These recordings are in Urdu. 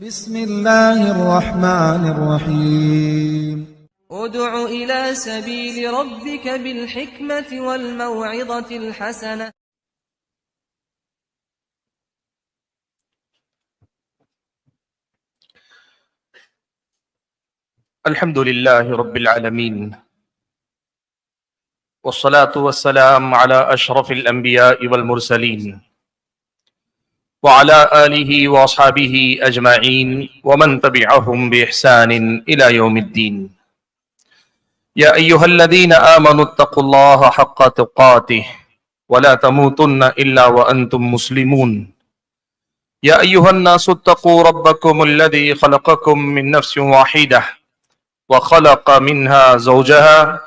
بسم الله الرحمن الرحيم ادع إلى سبيل ربك بالحكمة والموعظة الحسنة. الحمد لله رب العالمين والصلاة والسلام على أشرف الأنبياء والمرسلين وعلى آله وأصحابه أجمعين ومن تبعهم بإحسان إلى يوم الدين. يا أيها الذين آمنوا اتقوا الله حق تقاته ولا تموتن إلا وأنتم مسلمون. يا أيها الناس اتقوا ربكم الذي خلقكم من نفس واحدة وخلق منها زوجها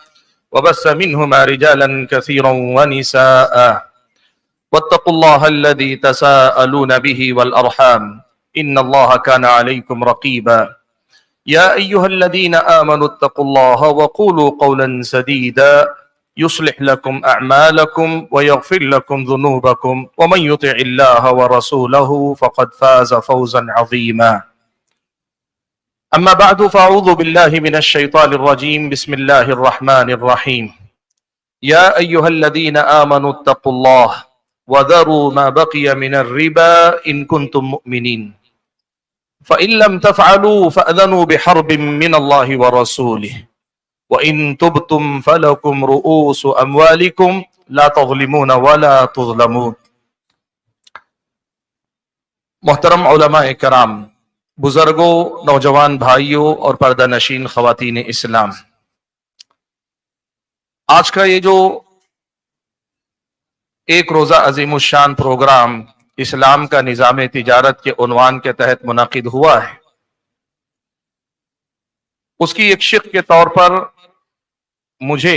وبث منهما رجالا كثيرا ونساء واتقوا الله الذي تساءلون به والأرحام إن الله كان عليكم رقيبا. يا أيها الذين آمنوا اتقوا الله وقولوا قولا سديدا يصلح لكم أعمالكم ويغفر لكم ذنوبكم ومن يطع الله ورسوله فقد فاز فوزا عظيما. أما بعد فأعوذ بالله من الشيطان الرجيم. بسم الله الرحمن الرحيم. يا أيها الذين آمنوا اتقوا الله وذروا ما بقي من الربا إن كنتم مؤمنين فإن لم تفعلوا فأذنوا بحرب من الله ورسوله وإن تبتم فلكم رؤوس أموالكم لا تظلمون ولا تظلمون. محترم علماء کرام، بزرگوں، نوجوان بھائیوں اور پردہ نشین خواتین اسلام، آج کا یہ جو ایک روزہ عظیم الشان پروگرام اسلام کا نظام تجارت کے عنوان کے تحت منعقد ہوا ہے، اس کی ایک شق کے طور پر مجھے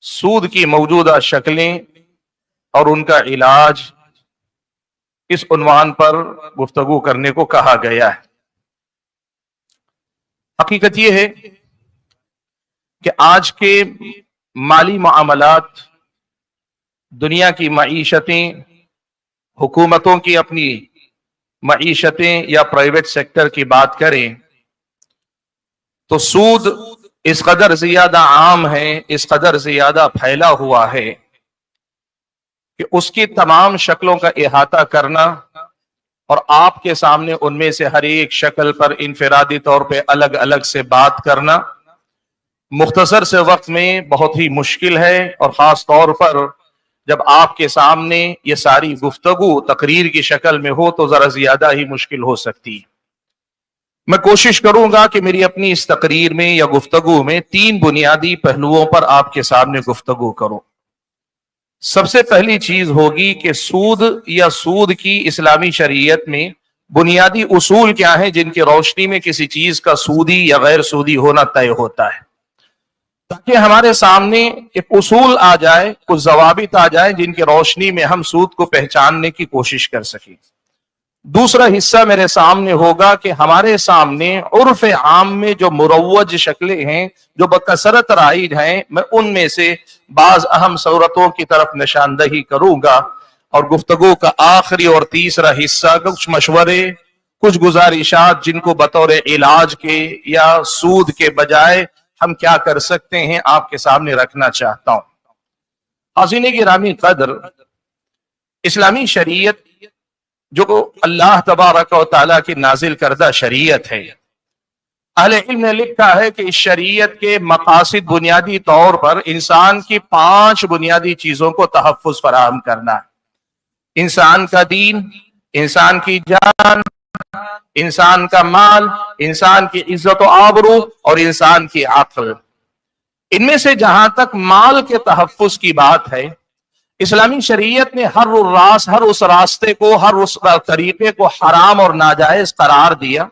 سود کی موجودہ شکلیں اور ان کا علاج اس عنوان پر گفتگو کرنے کو کہا گیا ہے۔ حقیقت یہ ہے کہ آج کے مالی معاملات، دنیا کی معیشتیں، حکومتوں کی اپنی معیشتیں یا پرائیویٹ سیکٹر کی بات کریں تو سود اس قدر زیادہ عام ہے، اس قدر زیادہ پھیلا ہوا ہے کہ اس کی تمام شکلوں کا احاطہ کرنا اور آپ کے سامنے ان میں سے ہر ایک شکل پر انفرادی طور پہ الگ الگ سے بات کرنا مختصر سے وقت میں بہت ہی مشکل ہے، اور خاص طور پر جب آپ کے سامنے یہ ساری گفتگو تقریر کی شکل میں ہو تو ذرا زیادہ ہی مشکل ہو سکتی ہے۔ میں کوشش کروں گا کہ میری اپنی اس تقریر میں یا گفتگو میں 3 بنیادی پہلوؤں پر آپ کے سامنے گفتگو کروں۔ سب سے پہلی چیز ہوگی کہ سود یا سود کی اسلامی شریعت میں بنیادی اصول کیا ہیں جن کی روشنی میں کسی چیز کا سودی یا غیر سودی ہونا طے ہوتا ہے، تاکہ ہمارے سامنے ایک اصول آ جائے، کچھ ضوابط آ جائیں جن کی روشنی میں ہم سود کو پہچاننے کی کوشش کر سکیں۔ دوسرا حصہ میرے سامنے ہوگا کہ ہمارے سامنے عرف عام میں جو مروج شکلیں ہیں، جو بکثرت رائج ہیں، میں ان میں سے بعض اہم صورتوں کی طرف نشاندہی کروں گا، اور گفتگو کا آخری اور تیسرا حصہ کچھ مشورے، کچھ گزارشات جن کو بطور علاج کے یا سود کے بجائے ہم کیا کر سکتے ہیں آپ کے سامنے رکھنا چاہتا ہوں۔ حاضرین گرامی قدر، اسلامی شریعت جو اللہ تبارک و تعالیٰ کی نازل کردہ شریعت ہے، اہل علم نے لکھا ہے کہ اس شریعت کے مقاصد بنیادی طور پر انسان کی 5 بنیادی چیزوں کو تحفظ فراہم کرنا ہے: انسان کا دین، انسان کی جان، انسان کا مال، انسان کی عزت و آبرو اور انسان کی عقل۔ ان میں سے جہاں تک مال کے تحفظ کی بات ہے، اسلامی شریعت نے ہر اس راستے کو، ہر اس طریقے کو حرام اور ناجائز قرار دیا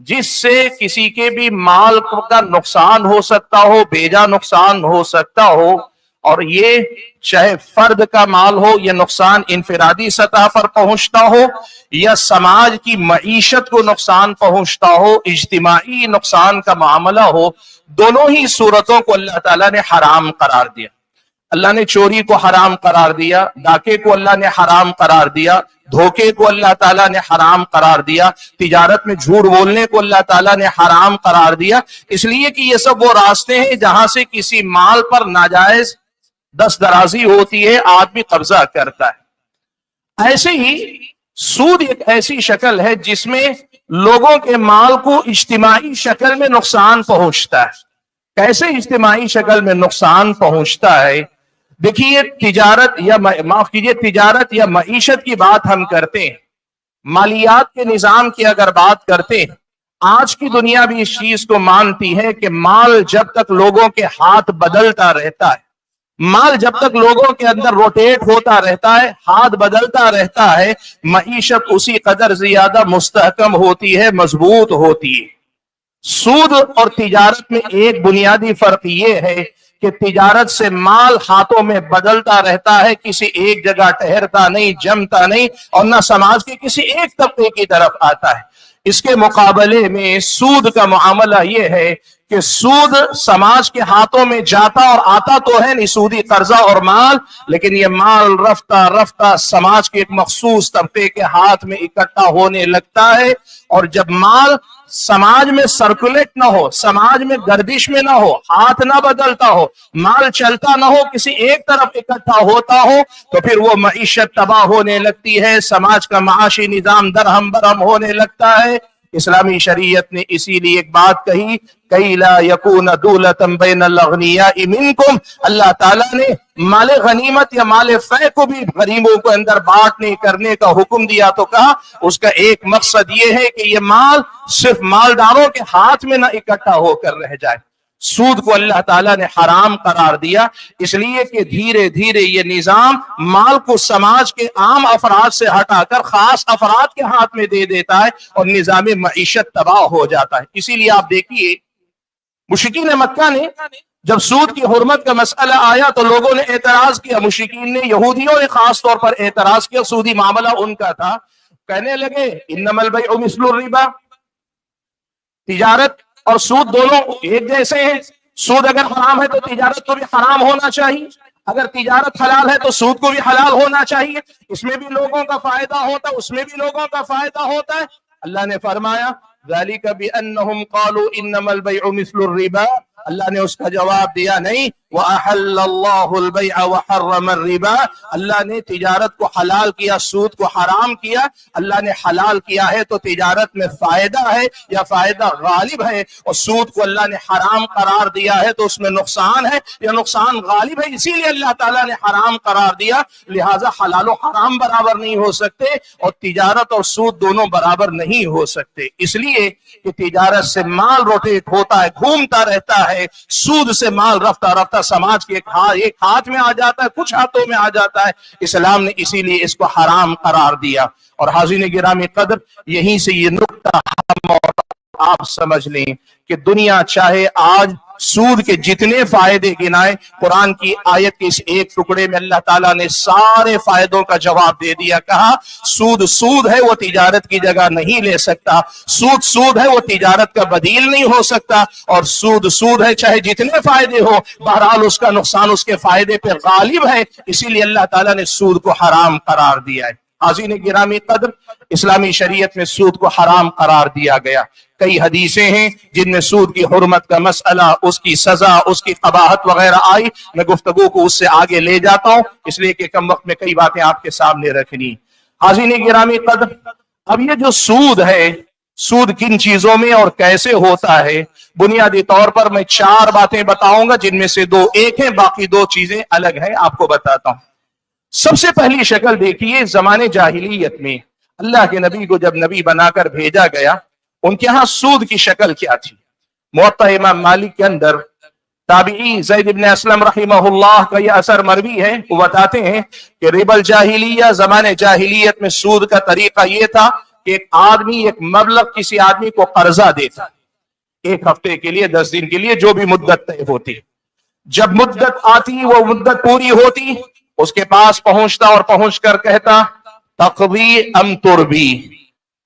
جس سے کسی کے بھی مال کا نقصان ہو سکتا ہو، بیجا نقصان ہو سکتا ہو، اور یہ چاہے فرد کا مال ہو، یہ نقصان انفرادی سطح پر پہنچتا ہو یا سماج کی معیشت کو نقصان پہنچتا ہو، اجتماعی نقصان کا معاملہ ہو، دونوں ہی صورتوں کو اللہ تعالیٰ نے حرام قرار دیا۔ اللہ نے چوری کو حرام قرار دیا، ڈاکے کو اللہ نے حرام قرار دیا، دھوکے کو اللہ تعالیٰ نے حرام قرار دیا، تجارت میں جھوٹ بولنے کو اللہ تعالیٰ نے حرام قرار دیا، اس لیے کہ یہ سب وہ راستے ہیں جہاں سے کسی مال پر ناجائز دست درازی ہوتی ہے، آدمی قبضہ کرتا ہے۔ ایسے ہی سود ایک ایسی شکل ہے جس میں لوگوں کے مال کو اجتماعی شکل میں نقصان پہنچتا ہے۔ کیسے اجتماعی شکل میں نقصان پہنچتا ہے؟ دیکھیے، تجارت یا معیشت کی بات ہم کرتے ہیں، مالیات کے نظام کی اگر بات کرتے ہیں، آج کی دنیا بھی اس چیز کو مانتی ہے کہ مال جب تک لوگوں کے ہاتھ بدلتا رہتا ہے، مال جب تک لوگوں کے اندر روٹیٹ ہوتا رہتا ہے، ہاتھ بدلتا رہتا ہے، معیشت اسی قدر زیادہ مستحکم ہوتی ہے، مضبوط ہوتی ہے۔ سود اور تجارت میں ایک بنیادی فرق یہ ہے کہ تجارت سے مال ہاتھوں میں بدلتا رہتا ہے، کسی ایک جگہ ٹھہرتا نہیں، جمتا نہیں، اور نہ سماج کے کسی ایک طبقے کی طرف آتا ہے۔ اس کے مقابلے میں سود کا معاملہ یہ ہے کہ سود سماج کے ہاتھوں میں جاتا اور آتا تو ہے نہیں، سودی قرضہ اور مال، لیکن یہ مال رفتہ رفتہ سماج کے ایک مخصوص طبقے کے ہاتھ میں اکٹھا ہونے لگتا ہے، اور جب مال سماج میں سرکولیٹ نہ ہو، سماج میں گردش میں نہ ہو، ہاتھ نہ بدلتا ہو، مال چلتا نہ ہو، کسی ایک طرف اکٹھا ہوتا ہو، تو پھر وہ معیشت تباہ ہونے لگتی ہے، سماج کا معاشی نظام درہم برہم ہونے لگتا ہے۔ اسلامی شریعت نے اسی لیے ایک بات کہی، کَإِ لَا يَكُونَ دُولَةً بَيْنَ الْأَغْنِيَاءِ مِنْكُمْ، اللہ تعالیٰ نے مال غنیمت یا مال فے کو بھی غریبوں کو اندر بانٹنے کرنے کا حکم دیا، تو کہا اس کا ایک مقصد یہ ہے کہ یہ مال صرف مالداروں کے ہاتھ میں نہ اکٹھا ہو کر رہ جائے۔ سود کو اللہ تعالیٰ نے حرام قرار دیا، اس لیے کہ دھیرے دھیرے یہ نظام مال کو سماج کے عام افراد سے ہٹا کر خاص افراد کے ہاتھ میں دے دیتا ہے، اور نظام معیشت تباہ ہو جاتا ہے۔ اسی لیے آپ دیکھیے، مشرکین مکہ نے جب سود کی حرمت کا مسئلہ آیا تو لوگوں نے اعتراض کیا، مشرکین نے، یہودیوں نے خاص طور پر اعتراض کیا، سودی معاملہ ان کا تھا، کہنے لگے انما البیع مثل الربا، تجارت اور سود دونوں ایک جیسے ہیں، سود اگر حرام ہے تو تجارت کو بھی حرام ہونا چاہیے، اگر تجارت حلال ہے تو سود کو بھی حلال ہونا چاہیے، اس میں بھی لوگوں کا فائدہ ہوتا ہے، اس میں بھی لوگوں کا فائدہ ہوتا ہے۔ اللہ نے فرمایا ذَلِكَ بِأَنَّهُمْ قَالُوا إِنَّمَا الْبَيْعُ مِثْلُ الرِّبَا، اللہ نے اس کا جواب دیا نہیں، وَأَحَلَّ اللَّهُ الْبَيْعَ وَحَرَّمَ الرِّبَا، اللہ نے تجارت کو حلال کیا، سود کو حرام کیا۔ اللہ نے حلال کیا ہے تو تجارت میں فائدہ ہے یا فائدہ غالب ہے، اور سود کو اللہ نے حرام قرار دیا ہے تو اس میں نقصان ہے یا نقصان غالب ہے، اسی لیے اللہ تعالیٰ نے حرام قرار دیا، لہٰذا حلال و حرام برابر نہیں ہو سکتے، اور تجارت اور سود دونوں برابر نہیں ہو سکتے، اس لیے کہ تجارت سے مال روٹیٹ ہوتا ہے، گھومتا رہتا ہے، سود سے مال رفتہ رفتہ سماج کے ایک ہاتھ میں آ جاتا ہے، کچھ ہاتھوں میں آ جاتا ہے، اسلام نے اسی لیے اس کو حرام قرار دیا۔ اور حاضرین گرامی قدر، یہیں سے یہ نکتہ ہم اور آپ سمجھ لیں کہ دنیا چاہے آج سود کے جتنے فائدے گنائے، قرآن کی آیت کے اس ایک ٹکڑے میں اللہ تعالیٰ نے سارے فائدوں کا جواب دے دیا، کہا سود سود ہے، وہ تجارت کی جگہ نہیں لے سکتا، سود سود ہے، وہ تجارت کا بدیل نہیں ہو سکتا، اور سود سود ہے، چاہے جتنے فائدے ہو، بہرحال اس کا نقصان اس کے فائدے پہ غالب ہے، اسی لیے اللہ تعالیٰ نے سود کو حرام قرار دیا ہے۔ حاضرین گرامی قدر، اسلامی شریعت میں سود کو حرام قرار دیا گیا، کئی حدیثیں ہیں جن میں سود کی حرمت کا مسئلہ، اس کی سزا، اس کی قباحت وغیرہ آئی، میں گفتگو کو اس سے آگے لے جاتا ہوں، اس لیے کہ کم وقت میں کئی باتیں آپ کے سامنے رکھنی۔ حاضرین گرامی قدر، اب یہ جو سود ہے، سود کن چیزوں میں اور کیسے ہوتا ہے، بنیادی طور پر میں 4 باتیں بتاؤں گا، جن میں سے 2 ایک ہیں، باقی 2 چیزیں الگ ہیں، آپ کو بتاتا ہوں۔ سب سے پہلی شکل دیکھیے، زمانے جاہلیت میں اللہ کے نبی کو جب نبی بنا کر بھیجا گیا، ان کے ہاں سود کی شکل کیا تھی؟ موطا امام مالک کے اندر تابعی زید بن اسلم رحمہ اللہ کا یہ اثر مروی ہے، وہ بتاتے ہیں کہ ربا الجاہلیہ، زمانے جاہلیت میں سود کا طریقہ یہ تھا کہ ایک آدمی ایک مبلغ کسی آدمی کو قرضہ دیتا، 1 ہفتے کے لیے، 10 دن کے لیے، جو بھی مدت طے ہوتی، جب مدت آتی، وہ مدت پوری ہوتی، اس کے پاس پہنچتا اور پہنچ کر کہتا تقضی ام تربی،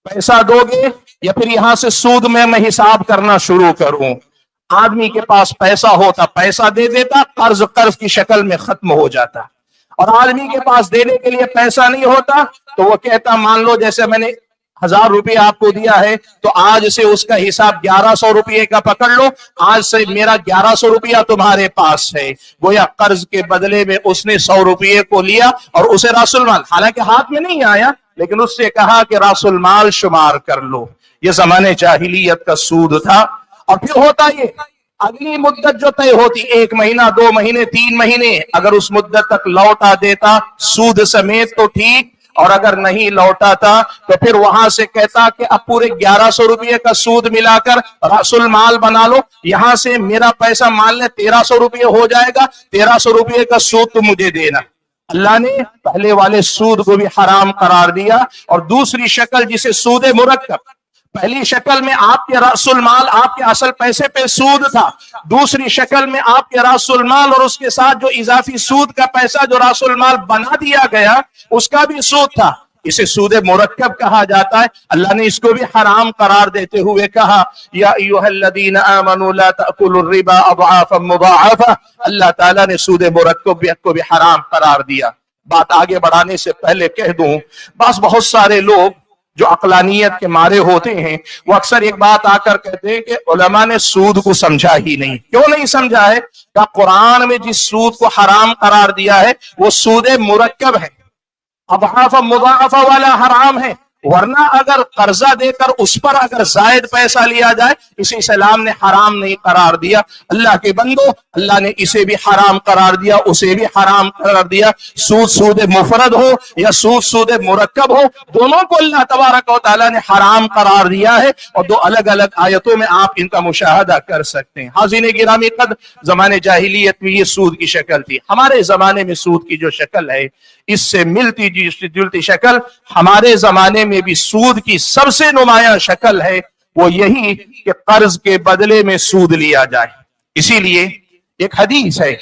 پیسہ دو گے یا پھر یہاں سے سود میں حساب کرنا شروع کروں؟ آدمی کے پاس پیسہ ہوتا پیسہ دے دیتا، قرض قرض کی شکل میں ختم ہو جاتا، اور آدمی کے پاس دینے کے لیے پیسہ نہیں ہوتا تو وہ کہتا مان لو جیسے میں نے 1000 روپے آپ کو دیا ہے تو آج سے اس کا حساب 1100 روپے کا پکڑ لو، آج سے میرا 1100 روپیہ تمہارے پاس ہے۔ گویا قرض کے بدلے میں اس نے 100 روپے کو لیا اور اسے راس المال، حالانکہ ہاتھ میں نہیں آیا، لیکن اس سے کہا کہ راس المال شمار کر لو۔ یہ زمانے جاہلیت کا سود تھا۔ اور پھر ہوتا یہ، اگلی مدت جو طے ہوتی 1 مہینہ 2 مہینے 3 مہینے، اگر اس مدت تک لوٹا دیتا سود سمیت تو ٹھیک، اور اگر نہیں لوٹا تھا تو پھر وہاں سے کہتا کہ اب پورے 1100 روپے کا سود ملا کر راس المال بنا لو، یہاں سے میرا پیسہ مان لے 1300 روپے ہو جائے گا، 1300 روپے کا سود تو مجھے دینا۔ اللہ نے پہلے والے سود کو بھی حرام قرار دیا، اور دوسری شکل جسے سود مرکب، پہلی شکل میں آپ کے راس المال آپ کے اصل پیسے پہ سود تھا، دوسری شکل میں آپ کے راس المال اور اس کے ساتھ جو اضافی سود کا پیسہ جو راس المال بنا دیا گیا اس کا بھی سود تھا، اسے سود مرکب کہا جاتا ہے۔ اللہ نے اس کو بھی حرام قرار دیتے ہوئے کہا یا ایھا الذین آمنوا لا تأکلوا الربا اضعافا مضاعفا، اللہ تعالیٰ نے سود مرکب کو بھی حرام قرار دیا۔ بات آگے بڑھانے سے پہلے کہہ دوں، بہت سارے لوگ جو عقلانیت کے مارے ہوتے ہیں وہ اکثر ایک بات آ کر کہتے ہیں کہ علماء نے سود کو سمجھا ہی نہیں۔ کیوں نہیں سمجھا ہے؟ کہ قرآن میں جس سود کو حرام قرار دیا ہے وہ سود مرکب ہے، اضعاف مضاعفہ والا حرام ہے، ورنہ اگر قرضہ دے کر اس پر اگر زائد پیسہ لیا جائے اسے اسلام نے حرام نہیں قرار دیا۔ اللہ کے بندو، اللہ نے اسے بھی حرام قرار دیا، اسے بھی حرام قرار دیا۔ سود مفرد ہو یا سود مرکب ہو، دونوں کو اللہ تبارک و تعالیٰ نے حرام قرار دیا ہے، اور 2 الگ الگ آیتوں میں آپ ان کا مشاہدہ کر سکتے ہیں۔ حاضرین گرامی قدر، زمانے جاہلیت میں یہ سود کی شکل تھی۔ ہمارے زمانے میں سود کی جو شکل ہے اس سے ملتی جلتی شکل ہمارے زمانے میں بھی سود کی سب سے نمایاں شکل ہے، وہ یہی کہ قرض کے بدلے میں سود لیا جائے۔ اسی لیے ایک حدیث ہے،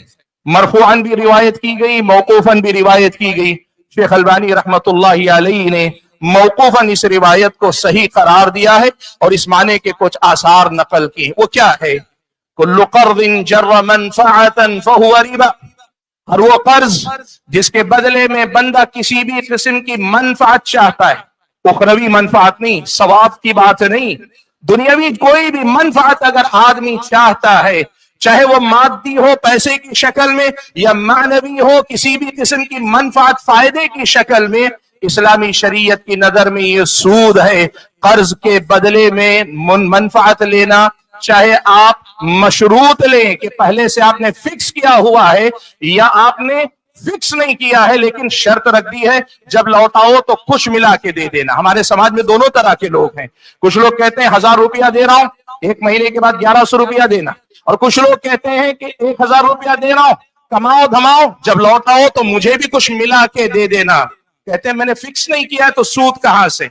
مرفوعاً بھی روایت کی گئی، موقوفاً بھی روایت کی گئی۔ شیخ البانی رحمت اللہ علیہ نے موقوفاً اس روایت کو صحیح قرار دیا ہے اور اس معنی کے کچھ آثار نقل کیے۔ وہ کیا ہے؟ کل قرض جر منفعتا فہو ربا، اور وہ قرض جس کے بدلے میں بندہ کسی بھی قسم کی منفعت چاہتا ہے، اخروی منفعت نہیں، ثواب کی بات نہیں، دنیاوی کوئی بھی منفعت اگر آدمی چاہتا ہے، چاہے وہ مادی ہو پیسے کی شکل میں یا معنوی ہو کسی بھی قسم کی منفعت فائدے کی شکل میں، اسلامی شریعت کی نظر میں یہ سود ہے۔ قرض کے بدلے میں منفعت لینا، چاہے آپ مشروط لیں کہ پہلے سے آپ نے فکس کیا ہوا ہے، یا آپ نے فکس نہیں کیا ہے لیکن شرط رکھ دی ہے جب لوٹاؤ تو کچھ ملا کے دے دینا۔ ہمارے سماج میں دونوں طرح کے لوگ ہیں، کچھ لوگ کہتے ہیں 1000 روپیہ دے رہا ہوں، 1 مہینے کے بعد 1100 روپیہ دینا، اور کچھ لوگ کہتے ہیں کہ 1000 روپیہ دے رہا ہوں، کماؤ دھماؤ، جب لوٹاؤ تو مجھے بھی کچھ ملا کے دے دینا۔ کہتے ہیں میں نے فکس نہیں کیا تو سود کہاں سے؟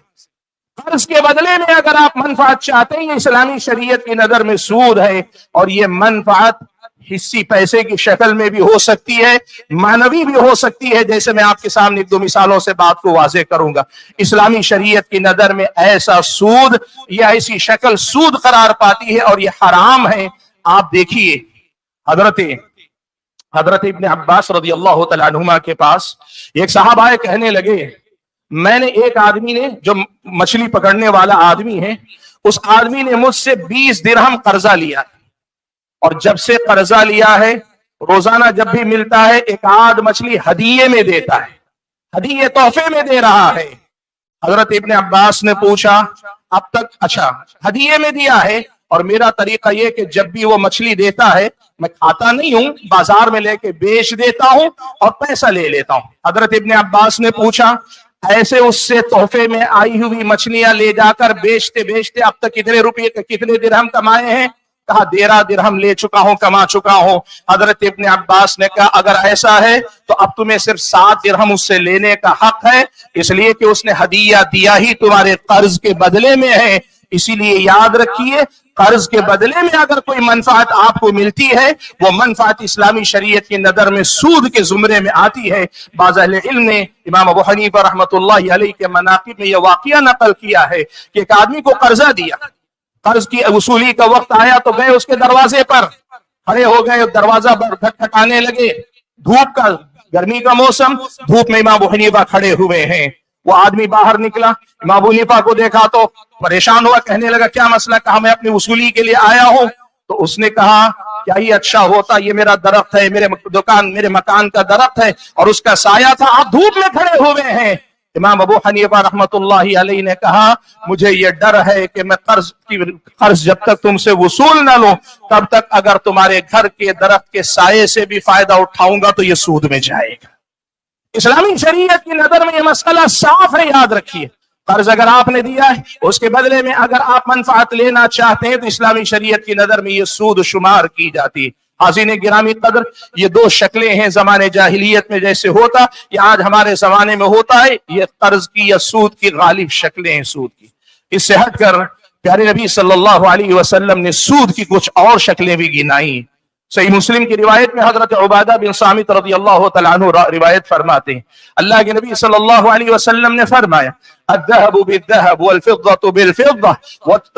قرض کے بدلے میں اگر آپ منفعت چاہتے ہیں، یہ اسلامی شریعت کی نظر میں سود ہے، اور یہ منفعت حصی پیسے کی شکل میں بھی ہو سکتی ہے، معنوی بھی ہو سکتی ہے، جیسے میں آپ کے سامنے 2 مثالوں سے بات کو واضح کروں گا۔ اسلامی شریعت کی نظر میں ایسا سود یا ایسی شکل سود قرار پاتی ہے اور یہ حرام ہے۔ آپ دیکھیے حضرت ابن عباس رضی اللہ تعالیٰ عنہما کے پاس ایک صحابہ آئے، کہنے لگے میں نے ایک آدمی نے جو مچھلی پکڑنے والا آدمی ہے، اس آدمی نے مجھ سے 20 درہم قرضہ لیا، اور جب سے قرضہ لیا ہے روزانہ جب بھی ملتا ہے ایک آدھ مچھلی ہدیے میں دیتا ہے، ہدیے تحفے میں دے رہا ہے۔ حضرت ابن عباس نے پوچھا اب تک اچھا ہدیے میں دیا ہے، اور میرا طریقہ یہ کہ جب بھی وہ مچھلی دیتا ہے میں کھاتا نہیں ہوں، بازار میں لے کے بیچ دیتا ہوں اور پیسہ لے لیتا ہوں۔ حضرت ابن عباس نے پوچھا ایسے اس سے تحفے میں آئی ہوئی مچھلیاں لے جا کر بیچتے بیچتے اب تک کتنے روپے کتنے درہم کمائے ہیں؟ کہا 13 درہم لے چکا ہوں، کما چکا ہوں۔ حضرت ابن عباس نے کہا اگر ایسا ہے تو اب تمہیں صرف 7 درہم اس سے لینے کا حق ہے، اس لیے کہ اس نے ہدیہ دیا ہی تمہارے قرض کے بدلے میں ہے۔ اسی لیے یاد رکھیے قرض کے بدلے میں اگر کوئی منفعت آپ کو ملتی ہے وہ منفعت اسلامی شریعت کی نظر میں سود کے زمرے میں آتی ہے۔ بعض اہل علم نے امام ابو حنیفہ رحمۃ اللہ علیہ کے مناقب میں یہ واقعہ نقل کیا ہے کہ ایک آدمی کو قرضہ دیا، قرض کی وصولی کا وقت آیا تو گئے اس کے دروازے پر کھڑے ہو گئے, دروازہ پر کھٹکھٹانے لگے. دھوپ کا, گرمی کا موسم, دھوپ میں امام ابو حنیفہ کھڑے ہوئے ہیں. وہ آدمی باہر نکلا, امام ابو حنیفہ کو دیکھا تو پریشان ہوا, کہنے لگا کیا مسئلہ؟ کہا میں اپنی وصولی کے لیے آیا ہوں. تو اس نے کہا کیا ہی اچھا ہوتا, یہ میرا درخت ہے, میرے دکان, میرے مکان کا درخت ہے اور اس کا سایہ تھا, آپ دھوپ میں کھڑے ہوئے ہیں. امام ابو حنیفہ رحمت اللہ علیہ نے کہا مجھے یہ ڈر ہے کہ میں قرض جب تک تم سے وصول نہ لوں تب تک اگر تمہارے گھر کے درخت کے سائے سے بھی فائدہ اٹھاؤں گا تو یہ سود میں جائے گا. اسلامی شریعت کی نظر میں یہ مسئلہ صاف ہے, یاد رکھیے. قرض اگر آپ نے دیا ہے, اس کے بدلے میں اگر آپ منفعت لینا چاہتے ہیں تو اسلامی شریعت کی نظر میں یہ سود شمار کی جاتی ہے. حاضرین گرامی قدر, یہ دو شکلیں ہیں زمانے جاہلیت میں جیسے ہوتا, یہ آج ہمارے زمانے میں ہوتا ہے. یہ قرض کی یا سود کی غالب شکلیں ہیں سود کی. اس سے ہٹ کر پیارے نبی صلی اللہ علیہ وسلم نے سود کی کچھ اور شکلیں بھی گنائی. صحیح مسلم کی روایت میں حضرت عبادہ بن صامت رضی اللہ تعالیٰ عنہ روایت فرماتے ہیں, اللہ کے نبی صلی اللہ علیہ وسلم نے فرمایا الذهب بالذهب والفضة بالفضة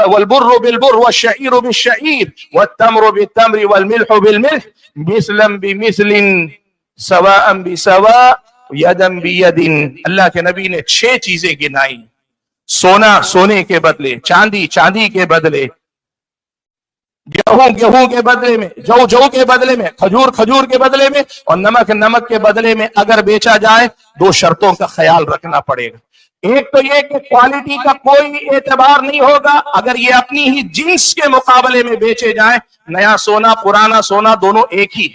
والبر بالبر والشعير بالشعير والتمر بالتمر والملح بالملح مثلا بمثل سواء بسواء يدا بيد. اللہ کے نبی نے 6 چیزیں گنائی. سونا سونے کے بدلے, چاندی چاندی کے بدلے, گیہوں کے بدلے میں, جو کے بدلے میں, کھجور کے بدلے میں, اور نمک کے بدلے میں اگر بیچا جائے 2 شرطوں کا خیال رکھنا پڑے گا. ایک تو یہ کہ کوالٹی کا کوئی اعتبار نہیں ہوگا اگر یہ اپنی ہی جنس کے مقابلے میں بیچے جائیں. نیا سونا پرانا سونا دونوں ایک ہی,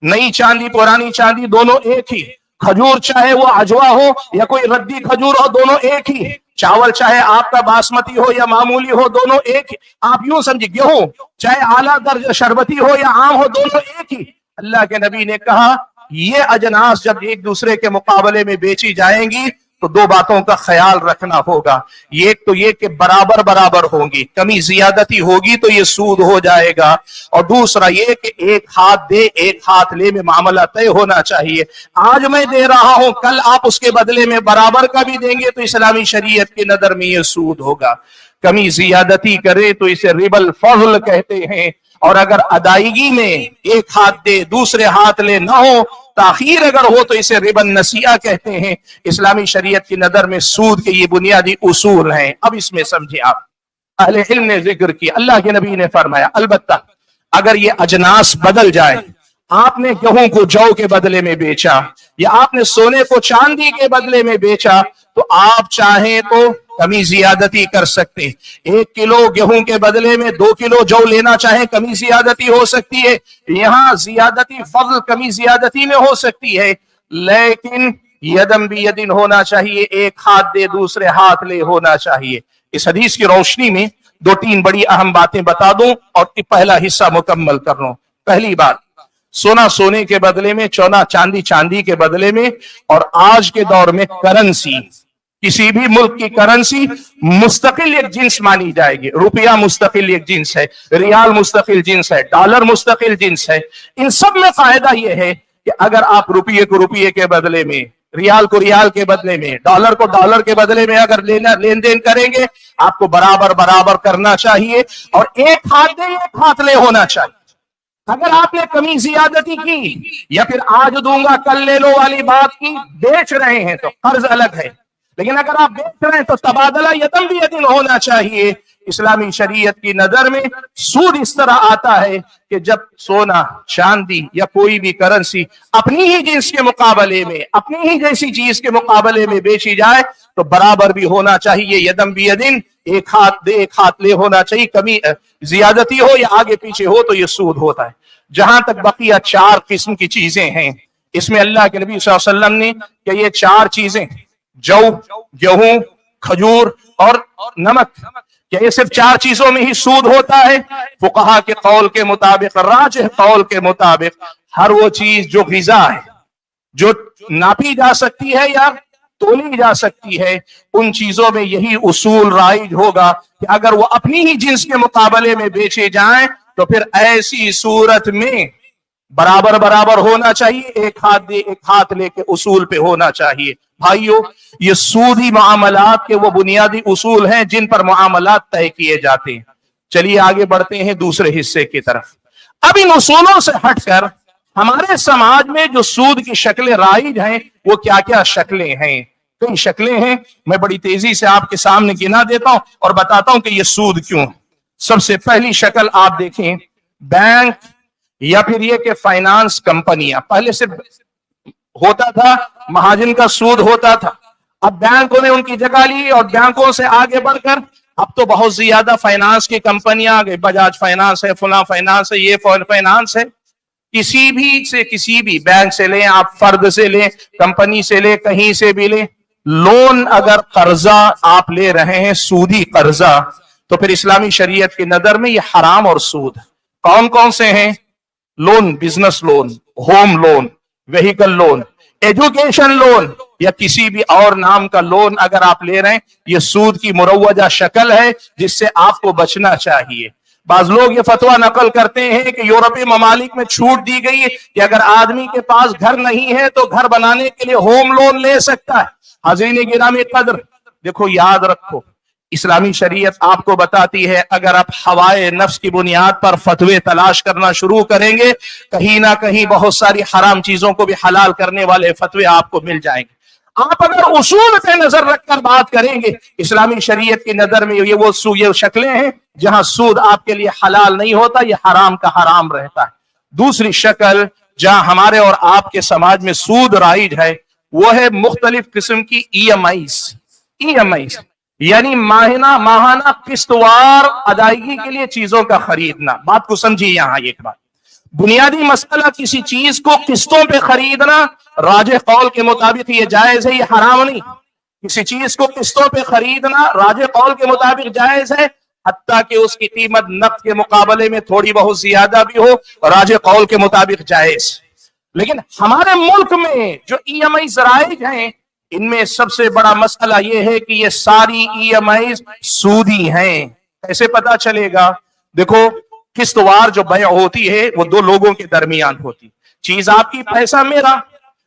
نئی چاندی پرانی چاندی دونوں ایک ہی, کھجور چاہے وہ اجوا ہو یا کوئی ردی کھجور ہو دونوں ایک ہی, چاول چاہے آپ کا باسمتی ہو یا معمولی ہو دونوں ایک ہی. آپ یوں سمجھے گیہوں چاہے اعلیٰ درجہ شربتی ہو یا عام ہو دونوں ایک ہی. اللہ کے نبی نے کہا یہ اجناس جب ایک دوسرے کے مقابلے میں بیچی جائیں گی تو 2 باتوں کا خیال رکھنا ہوگا. ایک تو یہ کہ برابر ہوں گی, کمی زیادتی ہوگی تو یہ سود ہو جائے گا, اور دوسرا یہ کہ ایک ہاتھ دے ایک ہاتھ لے میں معاملہ طے ہونا چاہیے. آج میں دے رہا ہوں, کل آپ اس کے بدلے میں برابر کا بھی دیں گے تو اسلامی شریعت کی نظر میں یہ سود ہوگا. کمی زیادتی کرے تو اسے ربا الفضل کہتے ہیں, اور اگر ادائیگی میں ایک ہاتھ دے دوسرے ہاتھ لے نہ ہو, تاخیر اگر ہو تو اسے ربا النسیہ کہتے ہیں. اسلامی شریعت کی نظر میں سود کے یہ بنیادی اصول ہیں. اب اس میں سمجھے آپ, اہل علم نے ذکر کیا, اللہ کے نبی نے فرمایا البتہ اگر یہ اجناس بدل جائے, آپ نے گیہوں کو جو کے بدلے میں بیچا یا آپ نے سونے کو چاندی کے بدلے میں بیچا تو آپ چاہیں تو کمی زیادتی کر سکتے. 1 کلو گیہوں کے بدلے میں 2 کلو جو لینا چاہیں کمی زیادتی ہو سکتی ہے. یہاں زیادتی فضل کمی زیادتی میں ہو سکتی ہے, لیکن یدم بیدن ہونا چاہیے, ایک ہاتھ دے دوسرے ہاتھ لے ہونا چاہیے. اس حدیث کی روشنی میں 2-3 بڑی اہم باتیں بتا دوں اور پہلا حصہ مکمل کر لوں. پہلی بات, سونا سونے کے بدلے میں, چاندی چاندی کے بدلے میں, اور آج کے دور میں کرنسی, کسی بھی ملک کی کرنسی مستقل ایک جنس مانی جائے گی. روپیہ مستقل ایک جنس ہے, ریال مستقل جنس ہے, ڈالر مستقل جنس ہے. ان سب میں فائدہ یہ ہے کہ اگر آپ روپیے کو روپیے کے بدلے میں, ریال کو ریال کے بدلے میں, ڈالر کو ڈالر کے بدلے میں اگر لین دین کریں گے, آپ کو برابر کرنا چاہیے, اور ایک ہاتھ دے ایک ہاتھ لے ہونا چاہیے. اگر آپ نے کمی زیادتی کی یا پھر آج دوں گا کل لے لو والی بات کی, بیچ رہے ہیں تو قرض الگ ہے, لیکن اگر آپ بیچ رہے ہیں تو تبادلہ یدم بیدن ہونا چاہیے. اسلامی شریعت کی نظر میں سود اس طرح آتا ہے کہ جب سونا چاندی یا کوئی بھی کرنسی اپنی ہی جنس کے مقابلے میں, اپنی ہی جیسی چیز کے مقابلے میں بیچی جائے تو برابر بھی ہونا چاہیے. یدم بیدن, ایک ہاتھ دے ایک ہاتھ لے ہونا چاہیے. کمی زیادتی ہو یا آگے پیچھے ہو تو یہ سود ہوتا ہے. جہاں تک بقیہ 4 قسم کی چیزیں ہیں, اس میں اللہ کے نبی صلی اللہ علیہ وسلم نے کہ یہ 4 چیزیں, جو, گیہوں, کھجور اور نمک, کیا یہ صرف 4 چیزوں میں ہی سود ہوتا ہے؟ فقہا کے قول کے مطابق, راجح قول کے مطابق, ہر وہ چیز جو غذا ہے, جو ناپی جا سکتی ہے یا تولی جا سکتی ہے, ان چیزوں میں یہی اصول رائج ہوگا کہ اگر وہ اپنی ہی جنس کے مقابلے میں بیچے جائیں تو پھر ایسی صورت میں برابر ہونا چاہیے, ایک ہاتھ دے ایک ہاتھ لے کے اصول پہ ہونا چاہیے. بھائیو, یہ سودی معاملات کے وہ بنیادی اصول ہیں جن پر معاملات طے کیے جاتے ہیں. چلیے آگے بڑھتے ہیں دوسرے حصے کی طرف. اب ان اصولوں سے ہٹ کر ہمارے سماج میں جو سود کی شکلیں رائج ہیں وہ کیا کیا شکلیں ہیں؟ کئی شکلیں ہیں، میں بڑی تیزی سے آپ کے سامنے گنا دیتا ہوں اور بتاتا ہوں کہ یہ سود کیوں. سب سے پہلی شکل آپ دیکھیں، بینک یا پھر یہ کہ فائنانس کمپنیاں. پہلے سے ہوتا تھا مہاجن کا سود ہوتا تھا، اب بینکوں نے ان کی جگہ لی اور بینکوں سے آگے بڑھ کر اب تو بہت زیادہ فائنانس کی کمپنیاں آ گئی. بجاج فائنانس ہے، فلاں فائنانس ہے، یہ فائنانس ہے. کسی بھی بینک سے لیں، آپ فرد سے لیں، کمپنی سے لیں، کہیں سے بھی لیں، لون اگر قرضہ آپ لے رہے ہیں سودی قرضہ تو پھر اسلامی شریعت کی نظر میں یہ حرام اور سود. کون کون سے ہیں loan? Business loan, home loan, vehicle loan, education loan یا کسی بھی اور نام کا لون اگر آپ لے رہے ہیں یہ سود کی مروجہ شکل ہے جس سے آپ کو بچنا چاہیے. بعض لوگ یہ فتویٰ نقل کرتے ہیں کہ یورپی ممالک میں چھوٹ دی گئی ہے کہ اگر آدمی کے پاس گھر نہیں ہے تو گھر بنانے کے لیے ہوم لون لے سکتا ہے. حاضرین گرامی قدر، دیکھو یاد رکھو اسلامی شریعت آپ کو بتاتی ہے اگر آپ ہوائے نفس کی بنیاد پر فتوے تلاش کرنا شروع کریں گے کہیں نہ کہیں بہت ساری حرام چیزوں کو بھی حلال کرنے والے فتوے آپ کو مل جائیں گے. آپ اگر اصول پہ نظر رکھ کر بات کریں گے اسلامی شریعت کی نظر میں یہ شکلیں ہیں جہاں سود آپ کے لیے حلال نہیں ہوتا، یہ حرام کا حرام رہتا ہے. دوسری شکل جہاں ہمارے اور آپ کے سماج میں سود رائج ہے وہ ہے مختلف قسم کی ای ایم آئیز یعنی ماہانہ قسطوار ادائیگی کے لیے چیزوں کا خریدنا. بات کو سمجھیے، یہاں ایک بات بنیادی مسئلہ، کسی چیز کو قسطوں پہ خریدنا راجح قول کے مطابق یہ جائز ہے، یہ حرام نہیں. کسی چیز کو قسطوں پہ خریدنا راجح قول کے مطابق جائز ہے، حتیٰ کہ اس کی قیمت نقد کے مقابلے میں تھوڑی بہت زیادہ بھی ہو راجح قول کے مطابق جائز. لیکن ہمارے ملک میں جو ای ایم آئی رائج ہیں ان میں سب سے بڑا مسئلہ یہ ہے کہ یہ ساری ای ایم آئی سودی ہیں. کیسے پتا چلے گا؟ دیکھو قسطوار جو بیع ہوتی ہے وہ دو لوگوں کے درمیان ہوتی. چیز آپ کی، پیسہ میرا،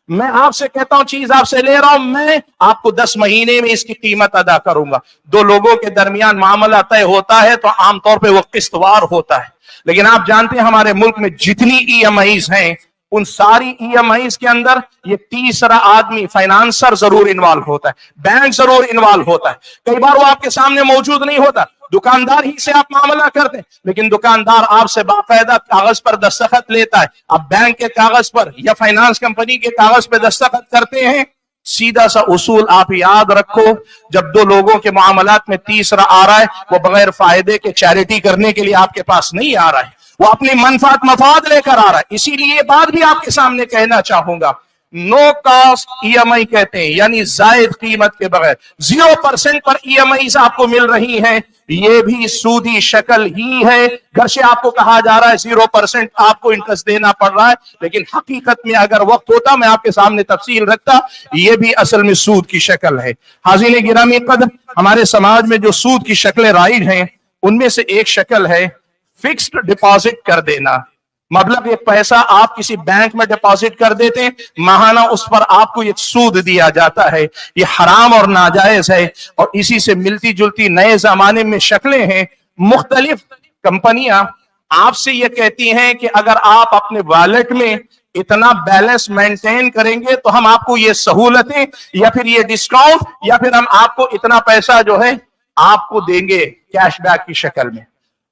میں آپ سے کہتا ہوں چیز آپ سے لے رہا ہوں، میں آپ کو 10 مہینے میں اس کی قیمت ادا کروں گا. دو لوگوں کے درمیان معاملہ طے ہوتا ہے تو عام طور پہ وہ قسطوار ہوتا ہے. لیکن آپ جانتے ہیں ہمارے ملک میں جتنی ای ایم آئیز ہیں ان ساری ای ایم آئیز کے اندر یہ تیسرا آدمی فائنانسر ضرور انوالو ہوتا ہے، بینک ضرور انوالو ہوتا ہے. کئی بار وہ آپ کے سامنے موجود نہیں ہوتا، دکاندار ہی سے آپ معاملہ کرتے ہیں، لیکن دکاندار آپ سے باقاعدہ کاغذ پر دستخط لیتا ہے. آپ بینک کے کاغذ پر یا فائنانس کمپنی کے کاغذ پہ دستخط کرتے ہیں. سیدھا سا اصول آپ یاد رکھو، جب دو لوگوں کے معاملات میں تیسرا آ رہا ہے وہ بغیر فائدے کے چیریٹی کرنے کے لیے آپ کے پاس نہیں آ رہا ہے، وہ اپنی منفعت مفاد لے کر آ رہا ہے. اسی لیے یہ بات بھی آپ کے سامنے کہنا چاہوں گا، نو کاسٹ ای ایم آئی کہتے ہیں یعنی زائد قیمت کے بغیر 0% پر ای ایم آئیز آپ کو مل رہی ہیں. یہ بھی سودی شکل ہی ہے، گرچہ آپ کو کہا جا رہا ہے 0% آپ کو انٹرسٹ دینا پڑ رہا ہے، لیکن حقیقت میں اگر وقت ہوتا میں آپ کے سامنے تفصیل رکھتا، یہ بھی اصل میں سود کی شکل ہے. حاضرین گرامی قدر، ہمارے سماج میں جو سود کی شکلیں رائج ہیں ان میں سے ایک شکل ہے فکسڈ ڈپازٹ کر دینا. مطلب ایک پیسہ آپ کسی بینک میں ڈپازٹ کر دیتے ہیں، ماہانہ اس پر آپ کو ایک سود دیا جاتا ہے. یہ حرام اور ناجائز ہے اور اسی سے ملتی جلتی نئے زمانے میں شکلیں ہیں. مختلف کمپنیاں آپ سے یہ کہتی ہیں کہ اگر آپ اپنے والیٹ میں اتنا بیلنس مینٹین کریں گے تو ہم آپ کو یہ سہولتیں یا پھر یہ ڈسکاؤنٹ یا پھر ہم آپ کو اتنا پیسہ جو ہے آپ کو دیں گے کیش بیک کی شکل میں.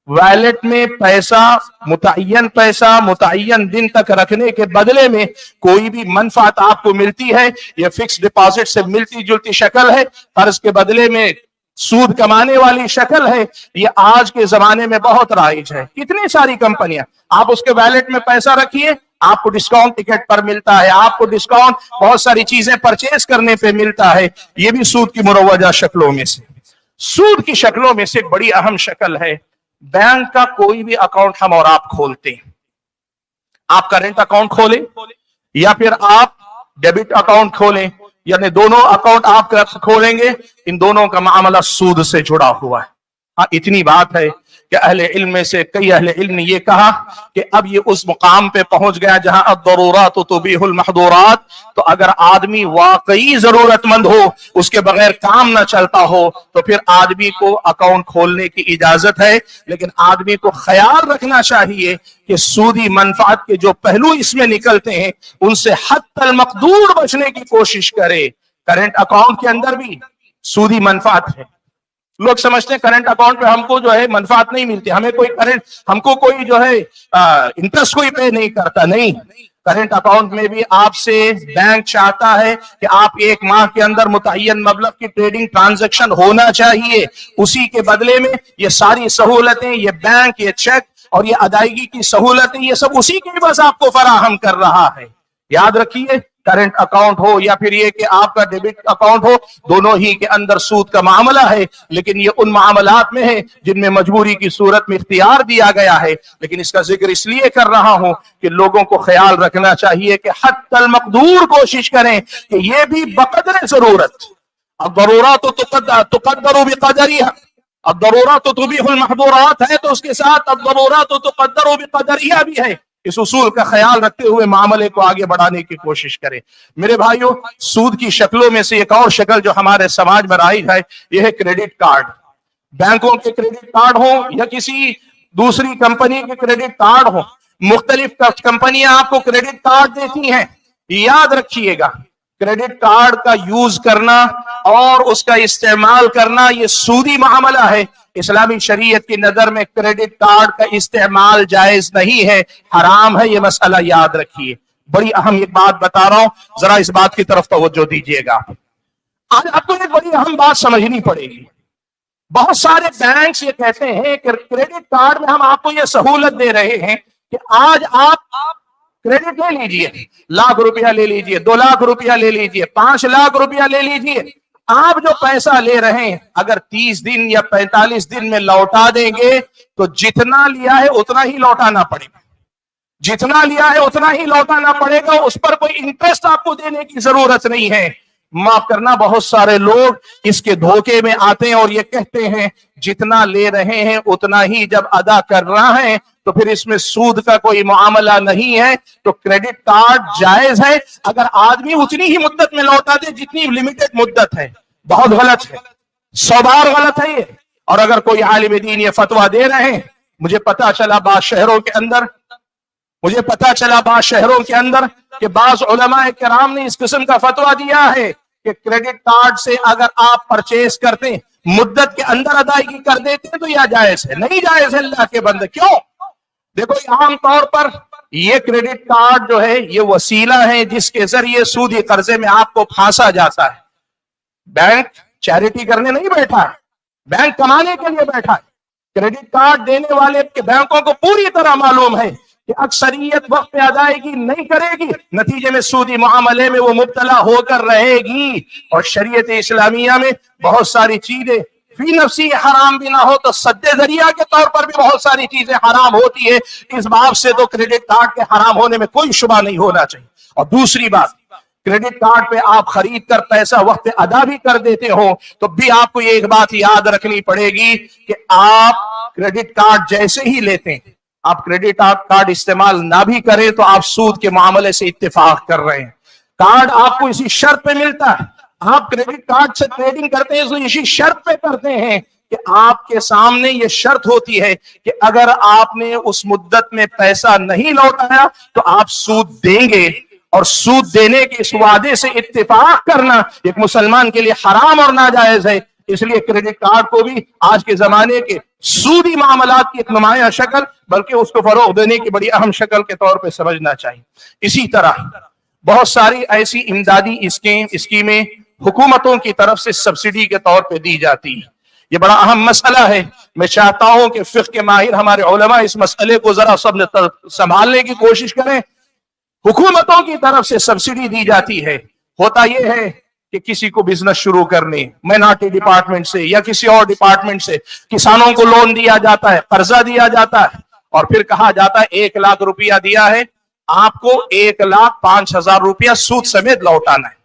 ویلٹ میں پیسہ متعین دن تک رکھنے کے بدلے میں کوئی بھی منفعت آپ کو ملتی ہے، یہ فکس ڈپازٹ سے ملتی جلتی شکل ہے، قرض کے بدلے میں سود کمانے والی شکل ہے. یہ آج کے زمانے میں بہت رائج ہے. کتنی ساری کمپنیاں، آپ اس کے ویلٹ میں پیسہ رکھیے، آپ کو ڈسکاؤنٹ ٹکٹ پر ملتا ہے، آپ کو ڈسکاؤنٹ بہت ساری چیزیں پرچیز کرنے پہ ملتا ہے. یہ بھی سود کی مروجہ شکلوں میں سے. سود کی شکلوں میں سے ایک بڑی اہم شکل ہے بینک کا کوئی بھی اکاؤنٹ ہم اور آپ کھولتے ہیں. آپ کرنٹ اکاؤنٹ کھولیں یا پھر آپ ڈیبٹ اکاؤنٹ کھولیں، یعنی دونوں اکاؤنٹ آپ کھولیں گے، ان دونوں کا معاملہ سود سے جڑا ہوا ہے. ہاں اتنی بات ہے کہ اہل علم میں سے کئی اہل علم نے یہ کہا کہ اب یہ اس مقام پہ پہنچ گیا جہاں الضرورات تبیح المحظورات، تو اگر آدمی واقعی ضرورت مند ہو، اس کے بغیر کام نہ چلتا ہو، تو پھر آدمی کو اکاؤنٹ کھولنے کی اجازت ہے، لیکن آدمی کو خیال رکھنا چاہیے کہ سودی منفعت کے جو پہلو اس میں نکلتے ہیں ان سے حتی المقدور بچنے کی کوشش کرے۔ کرنٹ اکاؤنٹ کے اندر بھی سودی منفعت ہے۔ لوگ سمجھتے ہیں کرنٹ اکاؤنٹ پہ ہم کو جو ہے منفعت نہیں ملتی، ہم کو کوئی جو ہے انٹرسٹ کوئی پے نہیں کرتا، نہیں۔ کرنٹ اکاؤنٹ میں بھی آپ سے بینک چاہتا ہے کہ آپ ایک ماہ کے اندر متعین مبلغ کی ٹریڈنگ ٹرانزیکشن ہونا چاہیے، اسی کے بدلے میں یہ ساری سہولتیں، یہ بینک، یہ چیک اور یہ ادائیگی کی سہولتیں، یہ سب اسی کے بس آپ کو فراہم کر رہا ہے۔ یاد رکھیے، کرنٹ اکاؤنٹ ہو یا پھر یہ کہ آپ کا ڈیبٹ اکاؤنٹ ہو، دونوں ہی کے اندر سود کا معاملہ ہے، لیکن یہ ان معاملات میں ہے جن میں مجبوری کی صورت میں اختیار دیا گیا ہے۔ لیکن اس کا ذکر اس لیے کر رہا ہوں کہ لوگوں کو خیال رکھنا چاہیے کہ حتی المقدور کوشش کریں کہ یہ بھی بقدر ضرورت۔ الضرورات تقدر بقدرها، الضرورات تبیح المحظورات ہے تو اس کے ساتھ الضرورات تقدر بقدرها بھی ہے۔ اس اصول کا خیال رکھتے ہوئے معاملے کو آگے بڑھانے کی کوشش کریں۔ میرے بھائیوں، سود کی شکلوں میں سے ایک اور شکل جو ہمارے سماج میں رائج ہے، یہ ہے کریڈٹ کارڈ۔ بینکوں کے کریڈٹ کارڈ ہوں یا کسی دوسری کمپنی کے کریڈٹ کارڈ ہوں، مختلف کمپنیاں آپ کو کریڈٹ کارڈ دیتی ہیں۔ یاد رکھیے گا، کریڈٹ کارڈ کا یوز کرنا اور اس کا استعمال کرنا یہ سودی معاملہ ہے۔ اسلامی شریعت کی نظر میں کریڈٹ کارڈ کا استعمال جائز نہیں ہے، حرام ہے، یہ مسئلہ یاد رکھیے۔ بڑی اہم ایک بات بتا رہا ہوں، ذرا اس بات کی طرف توجہ دیجیے گا۔ آج آپ کو ایک بڑی اہم بات سمجھنی پڑے گی۔ بہت سارے بینکس یہ کہتے ہیں کہ کریڈٹ کارڈ میں ہم آپ کو یہ سہولت دے رہے ہیں کہ آج آپ کریڈٹ لے لیجئے، ₹1,00,000 لے لیجئے، ₹2,00,000 لے لیجئے، ₹5,00,000 لے لیجئے۔ آپ جو پیسہ لے رہے ہیں اگر 30 دن یا 45 دن میں لوٹا دیں گے تو جتنا لیا ہے اتنا ہی لوٹانا پڑے گا، جتنا لیا ہے اتنا ہی لوٹانا پڑے گا، اس پر کوئی انٹرسٹ آپ کو دینے کی ضرورت نہیں ہے۔ معاف کرنا، بہت سارے لوگ اس کے دھوکے میں آتے ہیں اور یہ کہتے ہیں جتنا لے رہے ہیں اتنا ہی جب ادا کر رہا ہے تو پھر اس میں سود کا کوئی معاملہ نہیں ہے، تو کریڈٹ کارڈ جائز ہے اگر آدمی اتنی ہی مدت میں لوٹا دے جتنی لمیٹڈ مدت ہے۔ بہت غلط ہے، 100 بار غلط ہے یہ۔ اور اگر کوئی عالم دین یہ فتویٰ دے رہے ہیں، مجھے پتا چلا بعض شہروں کے اندر کہ بعض علماء کرام نے اس قسم کا فتویٰ دیا ہے کہ کریڈٹ کارڈ سے اگر آپ پرچیز کرتے ہیں، مدت کے اندر ادائیگی کر دیتے ہیں تو یہ جائز ہے۔ نہیں جائز ہے اللہ کے بندے، کیوں؟ دیکھو، عام طور پر یہ کریڈٹ کارڈ جو ہے یہ وسیلہ ہے جس کے ذریعے سودی قرضے میں آپ کو پھانسا جاتا ہے۔ بینک چیریٹی کرنے نہیں بیٹھا ہے، بینک کمانے کے لیے بیٹھا ہے۔ کریڈٹ کارڈ دینے والے کے بینکوں کو پوری طرح معلوم ہے کہ اکثریت وقت پہ ادائیگی نہیں کرے گی، نتیجے میں سودی معاملے میں وہ مبتلا ہو کر رہے گی۔ اور شریعت اسلامیہ میں بہت ساری چیزیں فی نفسی حرام بھی نہ ہو تو سد ذریعہ کے طور پر بھی بہت ساری چیزیں حرام ہوتی ہے۔ اس باب سے تو کریڈٹ کارڈ کے حرام ہونے میں کوئی شبہ نہیں ہونا چاہیے۔ اور دوسری بات، کریڈٹ کارڈ پہ آپ خرید کر پیسہ وقت ادا بھی کر دیتے ہو تو بھی آپ کو یہ ایک بات یاد رکھنی پڑے گی کہ آپ کریڈٹ کارڈ جیسے ہی لیتے ہیں، آپ کریڈٹ کارڈ استعمال نہ بھی کریں تو آپ سود کے معاملے سے اتفاق کر رہے ہیں۔ کارڈ آپ کو اسی شرط پہ ملتا ہے، آپ کریڈٹ کارڈ سے ٹریڈنگ کرتے ہیں تو اسی شرط پہ کرتے ہیں کہ آپ کے سامنے یہ شرط ہوتی ہے کہ اگر آپ نے اس مدت میں پیسہ نہیں لوٹایا تو آپ سود دیں گے، اور سود دینے کے اس وعدے سے اتفاق کرنا ایک مسلمان کے لیے حرام اور ناجائز ہے۔ اس لیے کریڈٹ کارڈ کو بھی آج کے زمانے کے سودی معاملات کی ایک نمایاں شکل بلکہ اس کو فروغ دینے کی بڑی اہم شکل کے طور پہ سمجھنا چاہیے۔ اسی طرح بہت ساری ایسی امدادی اسکیمیں حکومتوں کی طرف سے سبسڈی کے طور پہ دی جاتی ہیں۔ یہ بڑا اہم مسئلہ ہے، میں چاہتا ہوں کہ فقہ کے ماہر ہمارے علماء اس مسئلے کو ذرا سب نے سنبھالنے کی کوشش کریں۔ حکومتوں کی طرف سے سبسڈی دی جاتی ہے، ہوتا یہ ہے کہ کسی کو بزنس شروع کرنے، مائنارٹی ڈپارٹمنٹ سے یا کسی اور ڈپارٹمنٹ سے کسانوں کو لون دیا جاتا ہے، قرضہ دیا جاتا ہے، اور پھر کہا جاتا ہے 1,00,000 روپیہ دیا ہے، آپ کو 1,05,000 روپیہ سود سمیت لوٹانا ہے۔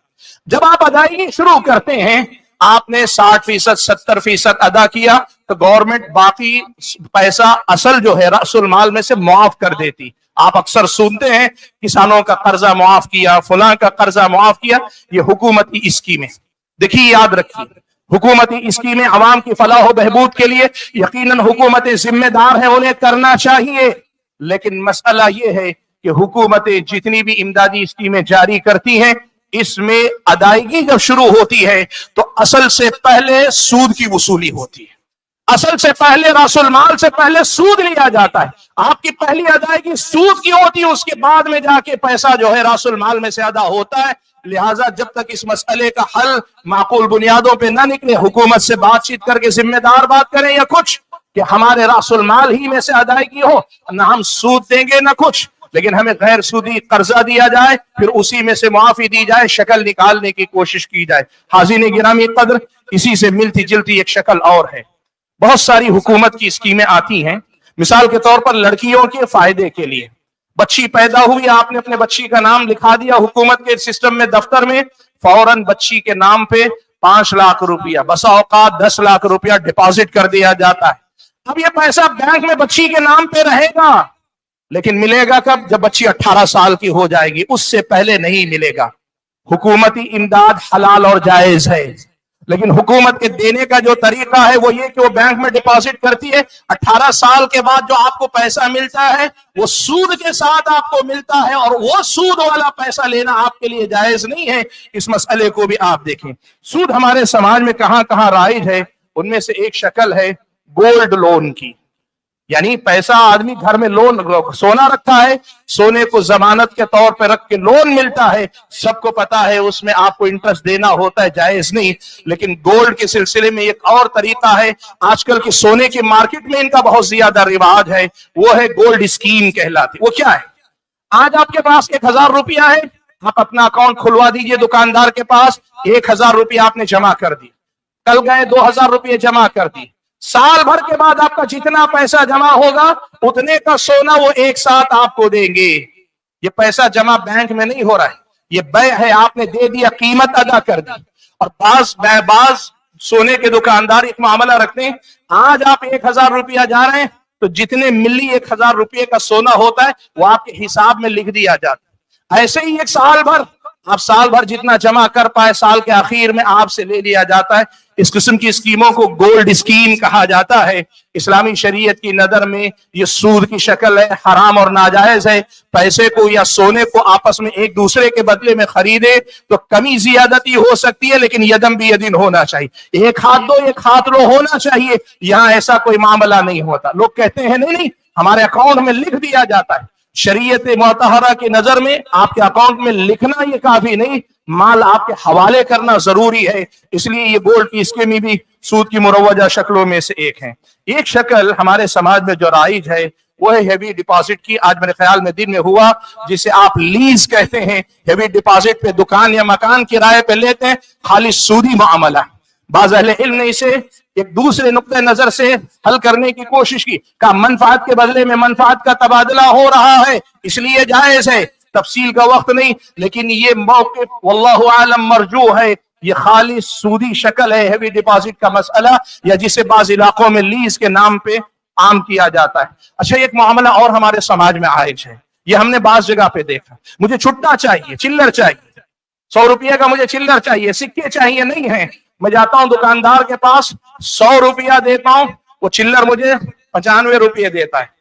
جب آپ ادائیگی شروع کرتے ہیں آپ نے 60%, 70% ادا کیا تو گورنمنٹ باقی پیسہ اصل جو ہے رأس المال میں سے معاف کر دیتی. آپ اکثر سنتے ہیں کسانوں کا قرضہ معاف کیا, فلاں کا قرضہ معاف کیا. یہ حکومتی اسکیمیں. دیکھیے یاد رکھیے, حکومتی اسکیمیں عوام کی فلاح و بہبود کے لیے یقیناً حکومتیں ذمہ دار ہیں, انہیں کرنا چاہیے. لیکن مسئلہ یہ ہے کہ حکومتیں جتنی بھی امدادی اسکیمیں جاری کرتی ہیں, اس میں ادائیگی جب شروع ہوتی ہے تو اصل سے پہلے سود کی وصولی ہوتی ہے. اصل سے پہلے راس المال سے پہلے سود لیا جاتا ہے. آپ کی پہلی ادائیگی سود کی ہوتی ہے, اس کے بعد میں جا کے پیسہ جو ہے راس المال میں سے ادا ہوتا ہے. لہٰذا جب تک اس مسئلے کا حل معقول بنیادوں پہ نہ نکلے, حکومت سے بات چیت کر کے ذمہ دار بات کریں یا کچھ کہ ہمارے راس المال ہی میں سے ادائیگی ہو, نہ ہم سود دیں گے نہ کچھ, لیکن ہمیں غیر سودی قرضہ دیا جائے, پھر اسی میں سے معافی دی جائے, شکل نکالنے کی کوشش کی جائے. حاضرین گرامی قدر, اسی سے ملتی جلتی ایک شکل اور ہے. بہت ساری حکومت کی اسکیمیں آتی ہیں, مثال کے طور پر لڑکیوں کے فائدے کے لیے. بچی پیدا ہوئی, آپ نے اپنے بچی کا نام لکھا دیا حکومت کے سسٹم میں, دفتر میں, فوراً بچی کے نام پہ 5 لاکھ روپیہ, بسا اوقات 10 لاکھ روپیہ ڈپازٹ کر دیا جاتا ہے. اب یہ پیسہ بینک میں بچی کے نام پہ رہے گا, لیکن ملے گا کب؟ جب بچی 18 سال کی ہو جائے گی, اس سے پہلے نہیں ملے گا. حکومتی امداد حلال اور جائز ہے, لیکن حکومت کے دینے کا جو طریقہ ہے وہ یہ کہ وہ بینک میں ڈپازٹ کرتی ہے. 18 سال کے بعد جو آپ کو پیسہ ملتا ہے وہ سود کے ساتھ آپ کو ملتا ہے, اور وہ سود والا پیسہ لینا آپ کے لیے جائز نہیں ہے. اس مسئلے کو بھی آپ دیکھیں. سود ہمارے سماج میں کہاں کہاں رائج ہے, ان میں سے ایک شکل ہے گولڈ لون کی. یعنی پیسہ آدمی گھر میں لون, سونا رکھا ہے, سونے کو ضمانت کے طور پہ رکھ کے لون ملتا ہے. سب کو پتا ہے اس میں آپ کو انٹرسٹ دینا ہوتا ہے, جائز نہیں. لیکن گولڈ کے سلسلے میں ایک اور طریقہ ہے, آج کل کی سونے کی مارکیٹ میں ان کا بہت زیادہ رواج ہے, وہ ہے گولڈ اسکیم کہلاتی. وہ کیا ہے؟ آج آپ کے پاس 1000 روپیہ ہے, آپ اپنا اکاؤنٹ کھلوا دیجئے دکاندار کے پاس, 1000 روپیہ آپ نے جمع کر دی, کل گئے 2000 روپیہ جمع کر دی, سال بھر کے بعد آپ کا جتنا پیسہ جمع ہوگا اتنے کا سونا وہ ایک ساتھ آپ کو دیں گے. یہ پیسہ جمع بینک میں نہیں ہو رہا ہے, یہ بے ہے, آپ نے دے دیا, قیمت ادا کر دی. اور بعض سونے کے دکاندار ایک معاملہ رکھتے ہیں, آج آپ 1000 روپیہ جا رہے ہیں تو جتنے ملی 1000 روپیہ کا سونا ہوتا ہے وہ آپ کے حساب میں لکھ دیا جاتا ہے. ایسے ہی ایک سال بھر, آپ سال بھر جتنا جمع کر پائے سال کے آخر میں آپ سے لے لیا جاتا ہے. اس قسم کی اسکیموں کو گولڈ اسکیم کہا جاتا ہے. اسلامی شریعت کی نظر میں یہ سود کی شکل ہے, حرام اور ناجائز ہے. پیسے کو یا سونے کو آپس میں ایک دوسرے کے بدلے میں خریدے تو کمی زیادتی ہو سکتی ہے, لیکن یدم بھی یدین ہونا چاہیے, ایک ہاتھ دو ایک ہاتھ لو ہونا چاہیے. یہاں ایسا کوئی معاملہ نہیں ہوتا. لوگ کہتے ہیں نہیں ہمارے اکاؤنٹ میں لکھ دیا جاتا ہے. شریعت مطہرہ کی نظر میں آپ کے اکاؤنٹ میں لکھنا یہ کافی نہیں, مال آپ کے حوالے کرنا ضروری ہے. اس لیے یہ گولڈ کی اسکیمیں بھی سود کی مروجہ شکلوں میں سے ایک ہیں. ایک شکل ہمارے سماج میں جو رائج ہے وہ ہے ہیوی ڈپازٹ کی. آج میرے خیال میں دن میں ہوا, جسے آپ لیز کہتے ہیں. ہیوی ڈپازٹ پہ دکان یا مکان کرائے پہ لیتے ہیں, خالی سودی معاملہ. بعض اہل علم نے اسے ایک دوسرے نقطہ نظر سے حل کرنے کی کوشش کی, کہا منفعت کے بدلے میں منفعت کا تبادلہ ہو رہا ہے اس لیے جائز ہے. تفصیل کا وقت نہیں, لیکن یہ موقف واللہ عالم مرجوح ہے. یہ خالی سودی شکل ہے ہیوی ڈپازٹ کا مسئلہ, یا جسے بعض علاقوں میں لیز کے نام پہ عام کیا جاتا ہے. اچھا, ایک معاملہ اور ہمارے سماج میں عائج ہے, یہ ہم نے بعض جگہ پہ دیکھا. مجھے چھٹا چاہیے, چلر چاہیے, 100 روپیہ کا مجھے چلر چاہیے, سکے چاہیے نہیں ہیں. میں جاتا ہوں دکاندار کے پاس, 100 روپیہ دیتا ہوں, وہ چلر مجھے 95 روپیہ دیتا ہے,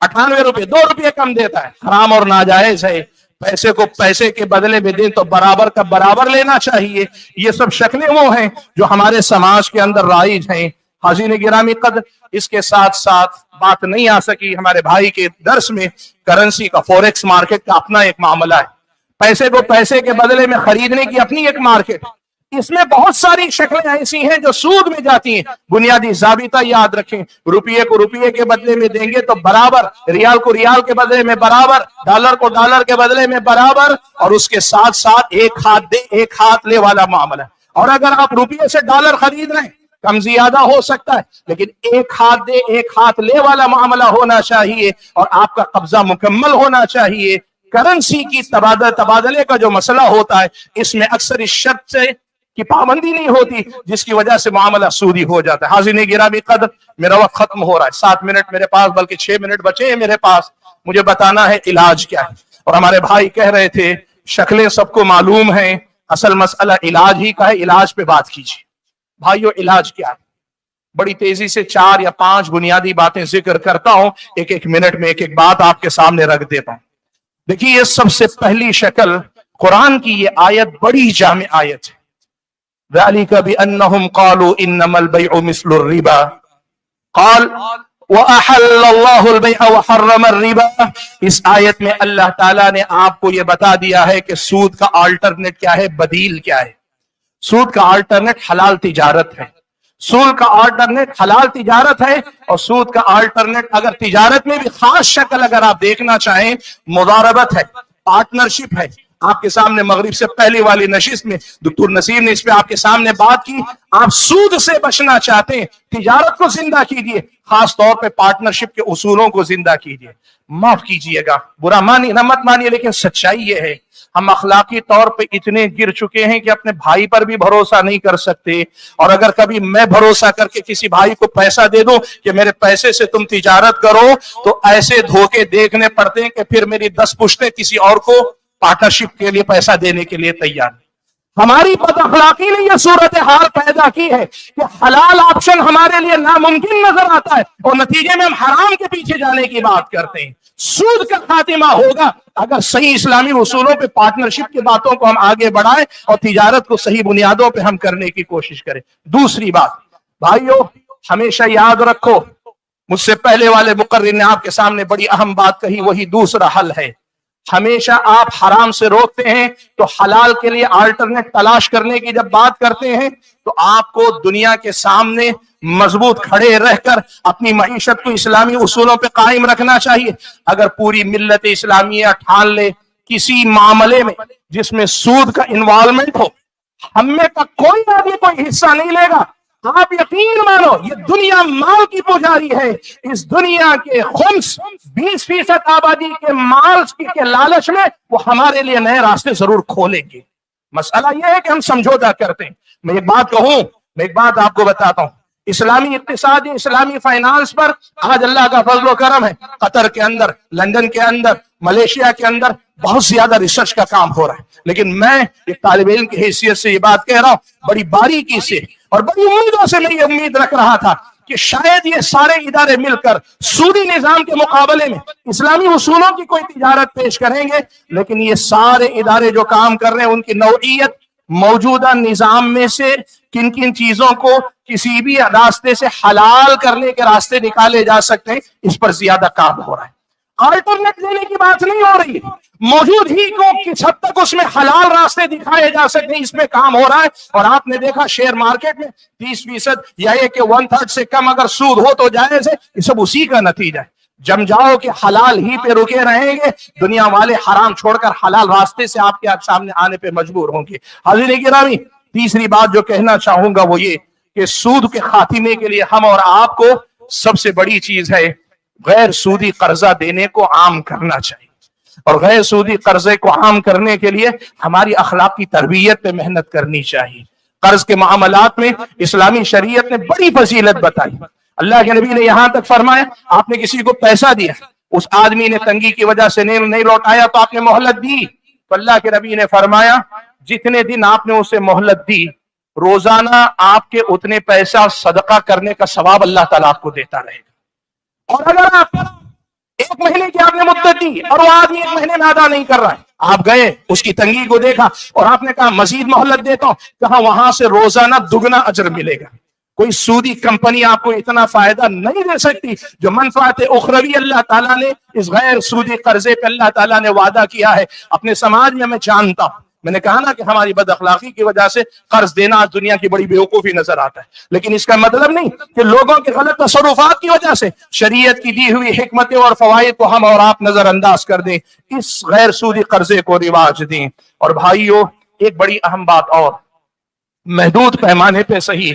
98 روپیہ, 2 روپیہ کم دیتا ہے. حرام اور ناجائز ہے. پیسے کو پیسے کے بدلے میں دیں تو برابر کا برابر لینا چاہیے. یہ سب شکلیں وہ ہیں جو ہمارے سماج کے اندر رائج ہیں. حاضرین گرامی قدر, اس کے ساتھ ساتھ بات نہیں آ سکی ہمارے بھائی کے درس میں, کرنسی کا, فوریکس مارکیٹ کا اپنا ایک معاملہ ہے. پیسے کو پیسے کے بدلے میں خریدنے کی اپنی ایک مارکیٹ. اس میں بہت ساری شکلیں ایسی ہیں جو سود میں جاتی ہیں. بنیادی ضابطہ یاد رکھیں, روپیے کو روپیے کے بدلے میں دیں گے تو برابر, ریال کو ریال کے بدلے میں برابر, ڈالر کو ڈالر کے بدلے میں برابر, اور اس کے ساتھ ساتھ ایک ہاتھ دے ایک ہاتھ لے والا معاملہ. اور اگر آپ روپیے سے ڈالر خرید رہے ہیں, کم زیادہ ہو سکتا ہے, لیکن ایک ہاتھ دے ایک ہاتھ لے والا معاملہ ہونا چاہیے, اور آپ کا قبضہ مکمل ہونا چاہیے. کرنسی کی تبادلے کا جو مسئلہ ہوتا ہے, اس میں اکثر اس شرط سے کی پابندی نہیں ہوتی، جس کی وجہ سے معاملہ سودی ہو جاتا ہے۔ حاضرین گرامی قدر، میرا وقت ختم ہو رہا ہے، 7 منٹ میرے پاس، بلکہ 6 منٹ بچے ہیں میرے پاس، مجھے بتانا ہے علاج کیا ہے۔ اور ہمارے بھائی کہہ رہے تھے شکلیں سب کو معلوم ہیں، اصل مسئلہ علاج ہی کا ہے، علاج پہ بات کیجیے۔ بھائیو علاج کیا ہے؟ بڑی تیزی سے 4 یا 5 بنیادی باتیں ذکر کرتا ہوں، ایک ایک منٹ میں ایک ایک بات آپ کے سامنے رکھ دیتا ہوں۔ دیکھیے یہ سب سے پہلی شکل، قرآن کی یہ آیت بڑی جامع آیت ہے۔ ذَلِكَ بِأَنَّهُمْ قَالُوا إِنَّمَا الْبَيْعُ مِثْلُ الرِّبَا قال وَأَحَلَّ اللَّهُ الْبَيْعَ وَحَرَّمَ الرِّبَا۔ اس آیت میں اللہ تعالیٰ نے آپ کو یہ بتا دیا ہے کہ سود کا آلٹرنیٹ کیا ہے، بدیل کیا ہے۔ سود کا آلٹرنیٹ حلال تجارت ہے، سود کا آلٹرنیٹ حلال تجارت ہے، اور سود کا آلٹرنیٹ اگر تجارت میں بھی خاص شکل اگر آپ دیکھنا چاہیں، مضاربت ہے، پارٹنرشپ ہے۔ آپ کے سامنے مغرب سے پہلی والی نشست میں دکتور نصیر نے اس پہ آپ کے سامنے بات کی۔ آپ سود سے بچنا چاہتے ہیں، تجارت کو زندہ کیجئے، خاص طور پہ پارٹنرشپ کے اصولوں کو زندہ کیجئے۔ معاف کیجئے گا، برا مت مانیے، لیکن سچائی یہ ہے ہم اخلاقی طور پہ اتنے گر چکے ہیں کہ اپنے بھائی پر بھی بھروسہ نہیں کر سکتے، اور اگر کبھی میں بھروسہ کر کے کسی بھائی کو پیسہ دے دوں کہ میرے پیسے سے تم تجارت کرو، تو ایسے دھوکے دیکھنے پڑتے ہیں کہ پھر میری 10 پشتیں کسی اور کو پارٹنرشپ کے لیے پیسہ دینے کے لیے تیار نہیں۔ ہماری بد اخلاقی نے یہ صورتحال پیدا کی ہے کہ حلال آپشن ہمارے لیے ناممکن نظر آتا ہے، اور نتیجے میں ہم حرام کے پیچھے جانے کی بات کرتے ہیں۔ سود کا خاتمہ ہوگا اگر صحیح اسلامی اصولوں پہ پارٹنرشپ کی باتوں کو ہم آگے بڑھائیں اور تجارت کو صحیح بنیادوں پہ ہم کرنے کی کوشش کریں۔ دوسری بات بھائیو، ہمیشہ یاد رکھو، مجھ سے پہلے والے مقرر نے آپ کے سامنے بڑی اہم بات کہی، وہی دوسرا حل ہے۔ ہمیشہ آپ حرام سے روکتے ہیں تو حلال کے لیے آلٹرنیٹ تلاش کرنے کی جب بات کرتے ہیں تو آپ کو دنیا کے سامنے مضبوط کھڑے رہ کر اپنی معیشت کو اسلامی اصولوں پہ قائم رکھنا چاہیے۔ اگر پوری ملت اسلامیہ ٹھان لے کسی معاملے میں جس میں سود کا انوالومنٹ ہو، ہم میں کا کوئی آدمی کوئی حصہ نہیں لے گا، آپ یقین مانو یہ دنیا مال کی پجاری ہے۔ اس دنیا کے 20% آبادی کے مال کے لالچ میں وہ ہمارے لیے نئے راستے ضرور کھولیں گے۔ مسئلہ یہ ہے کہ ہم سمجھوتا کرتے ہیں۔ میں ایک بات کہوں، میں ایک بات آپ کو بتاتا ہوں، اسلامی اقتصاد، اسلامی فائنانس پر آج اللہ کا فضل و کرم ہے، قطر کے اندر، لندن کے اندر، ملیشیا کے اندر بہت زیادہ ریسرچ کا کام ہو رہا ہے۔ لیکن میں ایک طالب علم کی حیثیت سے یہ بات کہہ رہا ہوں، بڑی باریکی سے اور بڑی امیدوں سے میں یہ امید رکھ رہا تھا کہ شاید یہ سارے ادارے مل کر سودی نظام کے مقابلے میں اسلامی اصولوں کی کوئی تجارت پیش کریں گے، لیکن یہ سارے ادارے جو کام کر رہے ہیں ان کی نوعیت موجودہ نظام میں سے کن کن چیزوں کو کسی بھی راستے سے حلال کرنے کے راستے نکالے جا سکتے ہیں، اس پر زیادہ کام ہو رہا ہے۔ آلٹرنیٹ دینے کی بات نہیں ہو رہی، موجود ہی کو کس حد تک اس میں حلال راستے دکھائے جا سکتے ہیں، اس میں کام ہو رہا ہے۔ اور آپ نے دیکھا شیئر مارکیٹ میں 30% یا یہ کہ 1/3 سے کم اگر سود ہو تو جائز ہے، یہ سب اسی کا نتیجہ ہے۔ جم جاؤ کہ حلال ہی پہ رکے رہیں گے، دنیا والے حرام چھوڑ کر حلال راستے سے آپ کے سامنے آنے پہ مجبور ہوں گے۔ حاضرین گرامی، تیسری بات جو کہنا چاہوں گا وہ یہ کہ سود کے خاتمے کے لیے ہم اور آپ کو سب سے بڑی چیز ہے غیر سودی قرضہ دینے کو عام کرنا چاہیے، اور غیر سودی قرضے کو عام کرنے کے لیے ہماری اخلاقی تربیت پہ محنت کرنی چاہیے۔ قرض کے معاملات میں اسلامی شریعت نے بڑی فضیلت بتائی۔ اللہ کے نبی نے یہاں تک فرمایا، آپ نے کسی کو پیسہ دیا، اس آدمی نے تنگی کی وجہ سے نہیں لوٹایا تو آپ نے مہلت دی، تو اللہ کے نبی نے فرمایا جتنے دن آپ نے اسے مہلت دی، روزانہ آپ کے اتنے پیسہ صدقہ کرنے کا ثواب اللہ تعالیٰ آپ کو دیتا رہے گا۔ اور اگر آپ 1 مہینے کی آپ نے مدت دی اور وہ آدمی 1 مہینے میں ادا نہیں کر رہا ہے، آپ گئے اس کی تنگی کو دیکھا اور آپ نے کہا مزید مہلت دیتا ہوں، کہا وہاں سے روزانہ دگنا اجر ملے گا۔ کوئی سودی کمپنی آپ کو اتنا فائدہ نہیں دے سکتی جو منفعت اخروی اللہ تعالیٰ نے اس غیر سودی قرضے پہ اللہ تعالیٰ نے وعدہ کیا ہے۔ اپنے سماج میں جانتا ہوں، میں نے کہا نا کہ ہماری بد اخلاقی کی وجہ سے قرض دینا آج دنیا کی بڑی بیوقوفی نظر آتا ہے، لیکن اس کا مطلب نہیں کہ لوگوں کے غلط تصرفات کی وجہ سے شریعت کی دی ہوئی حکمتیں اور فوائد کو ہم اور آپ نظر انداز کر دیں، اس غیر سودی قرضے کو رواج دیں۔ اور بھائیو، ایک بڑی اہم بات اور، محدود پیمانے پہ صحیح